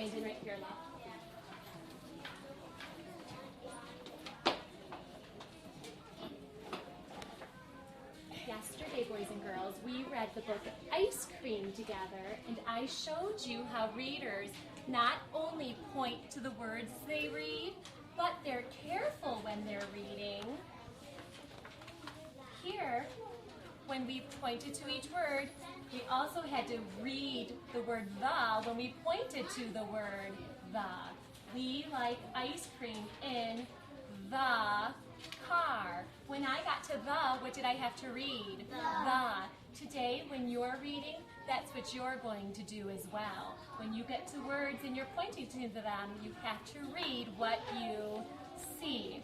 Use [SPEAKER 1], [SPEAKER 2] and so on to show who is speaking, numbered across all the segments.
[SPEAKER 1] Brandon right here, love. Yesterday, boys and girls, we read the book Ice Cream together, and I showed you how readers not only point to the words they read, but they're careful when they're reading. Here, when we pointed to each word, we also had to read the word the when we pointed to the word the. We like ice cream in the car. When I got to the, what did I have to read? The. Today, when you're reading, that's what you're going to do as well. When you get to words and you're pointing to them, you have to read what you see.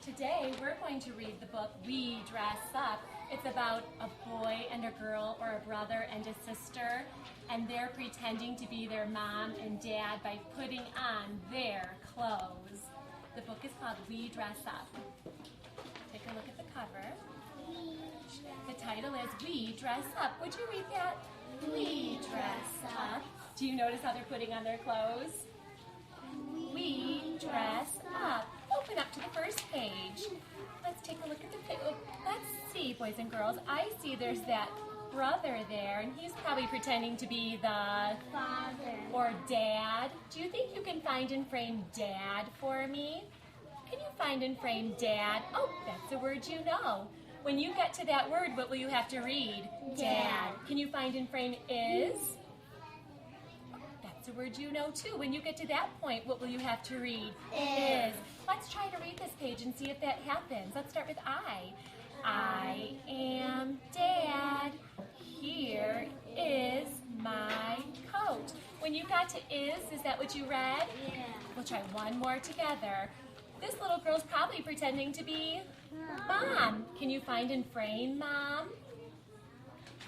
[SPEAKER 1] Today, we're going to read the book We Dress Up. It's about a boy and a girl, or a brother and a sister, and they're pretending to be their mom and dad by putting on their clothes. The book is called We Dress Up. Take a look at the cover. The title is We Dress Up. Would you read that? We dress up. Do you notice how they're putting on their clothes? We dress up. Open up to the first page. Let's take a look at the page. Let's see, boys and girls. I see there's that brother there, and he's probably pretending to be the
[SPEAKER 2] father
[SPEAKER 1] or dad. Do you think you can find and frame dad for me? Can you find and frame dad? Oh, that's a word you know. When you get to that word, what will you have to read? Dad. Can you find and frame is? That's a word you know too. When you get to that point, what will you have to read? Is. Let's try to read this page and see if that happens. Let's start with I. I am dad. Here is my coat. When you got to is that what you read?
[SPEAKER 2] Yeah.
[SPEAKER 1] We'll try one more together. This little girl's probably pretending to be Mom. Can you find and frame Mom?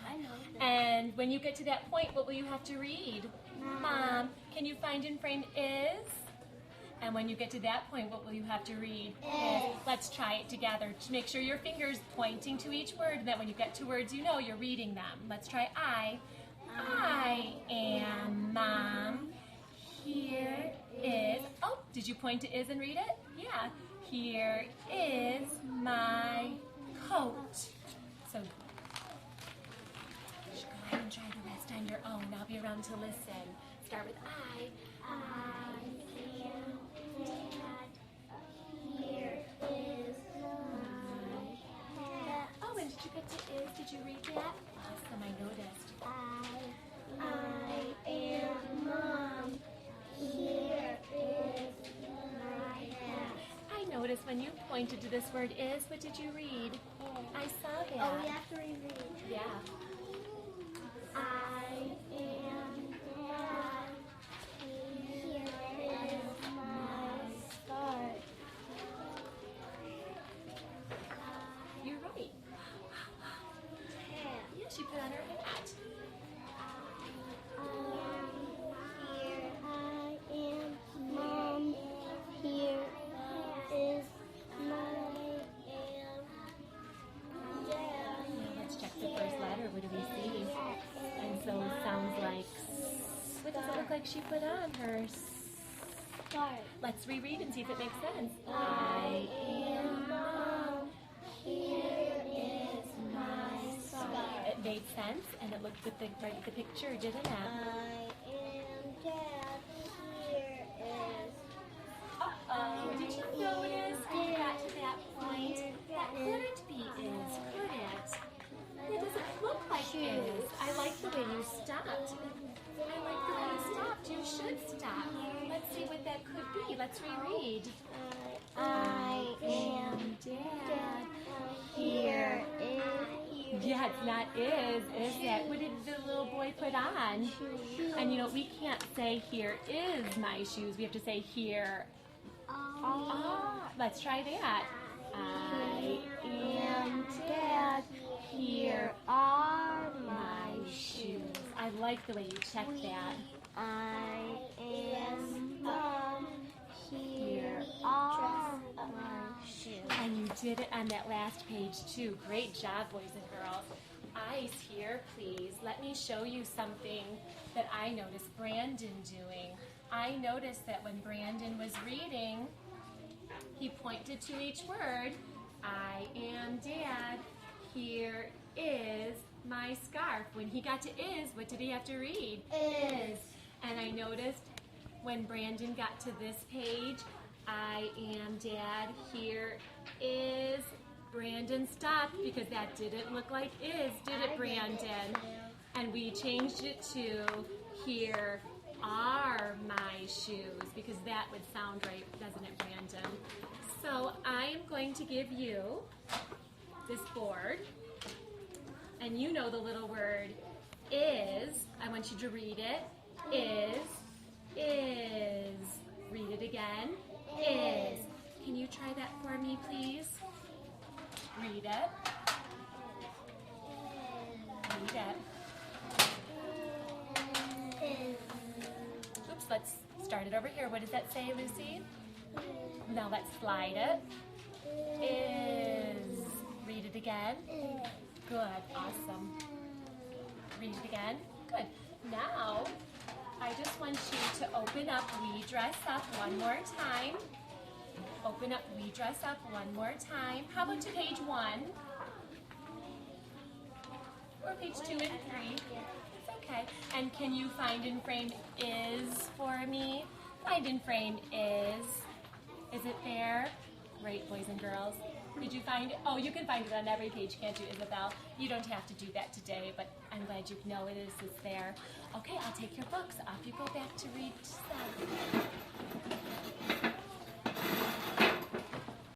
[SPEAKER 2] I know that.
[SPEAKER 1] And when you get to that point, what will you have to read? Mom. Can you find and frame is? And when you get to that point, what will you have to read? Is. Let's try it together. To make sure your finger's pointing to each word, and that when you get to words you know, you're reading them. Let's try I. I am Mom. Here is, oh, did you point to is and read it? Yeah. Here is my coat. So, you should go ahead and try the rest on your own. I'll be around to listen. Start with I.
[SPEAKER 2] I am dad. Here is my dad.
[SPEAKER 1] Oh, and did you get to is? Did you read that? Awesome, I noticed.
[SPEAKER 2] I am mom. Here is my dad.
[SPEAKER 1] I noticed when you pointed to this word is, what did you read? I saw that.
[SPEAKER 2] Oh, we have to reread.
[SPEAKER 1] Yeah.
[SPEAKER 2] I am dad. Here is my start.
[SPEAKER 1] You're right. Yeah, she put on her hat.
[SPEAKER 2] Here I am mom. Here is my dad.
[SPEAKER 1] Now let's check the first letter. What do we see? And so it sounds like, what does it look like she put on her?
[SPEAKER 2] Start.
[SPEAKER 1] Let's reread and see if it makes sense.
[SPEAKER 2] I am mom. Here is my start.
[SPEAKER 1] It made sense, and it looked right at the picture, didn't it?
[SPEAKER 2] I am dad. Here is.
[SPEAKER 1] Uh-oh, did you notice when you got to that point? That couldn't be is, could it? It doesn't look like is. I like the way you stopped. I like the way you stopped. You should stop. Let's see what that could be. Let's reread.
[SPEAKER 2] I am
[SPEAKER 1] dad.
[SPEAKER 2] here is.
[SPEAKER 1] Yeah, it's not is that? What did the little boy put on? And you know, we can't say here is my shoes. We have to say here. Let's try that. I am dad. Here are my shoes. I like the way you checked that.
[SPEAKER 2] I am mom. Here are my shoes.
[SPEAKER 1] And you did it on that last page too. Great job, boys and girls. eyes here, please. Let me show you something that I noticed Brandon doing. I noticed that when Brandon was reading, he pointed to each word. I am Dad. Here is my scarf. When he got to is, what did he have to read? Is. And I noticed when Brandon got to this page, I am Dad. Here is. Brandon stopped because that didn't look like is, did it, Brandon? And we changed it to here are my shoes because that would sound right, doesn't it, Brandon? So I am going to give you this board, and you know the little word is. I want you to read it. Is. Read it again. Is. Can you try that for me, please? Read it. Read it. Oops, let's start it over here. What does that say, Lucy? Now let's slide it. Is. Read it again. Good, awesome. Read it again. Good. Now, I just want you to open up We Dress Up one more time. Open up We Dress Up one more time. How about to page 1? Or page 2 and 3? It's okay. And can you find and frame is for me? Find and frame is. Is it there? Great, boys and girls. Did you find it? Oh, you can find it on every page, can't you, Isabel? You don't have to do that today, but I'm glad you know it is. It's there. Okay, I'll take your books. Off you go back to read 7.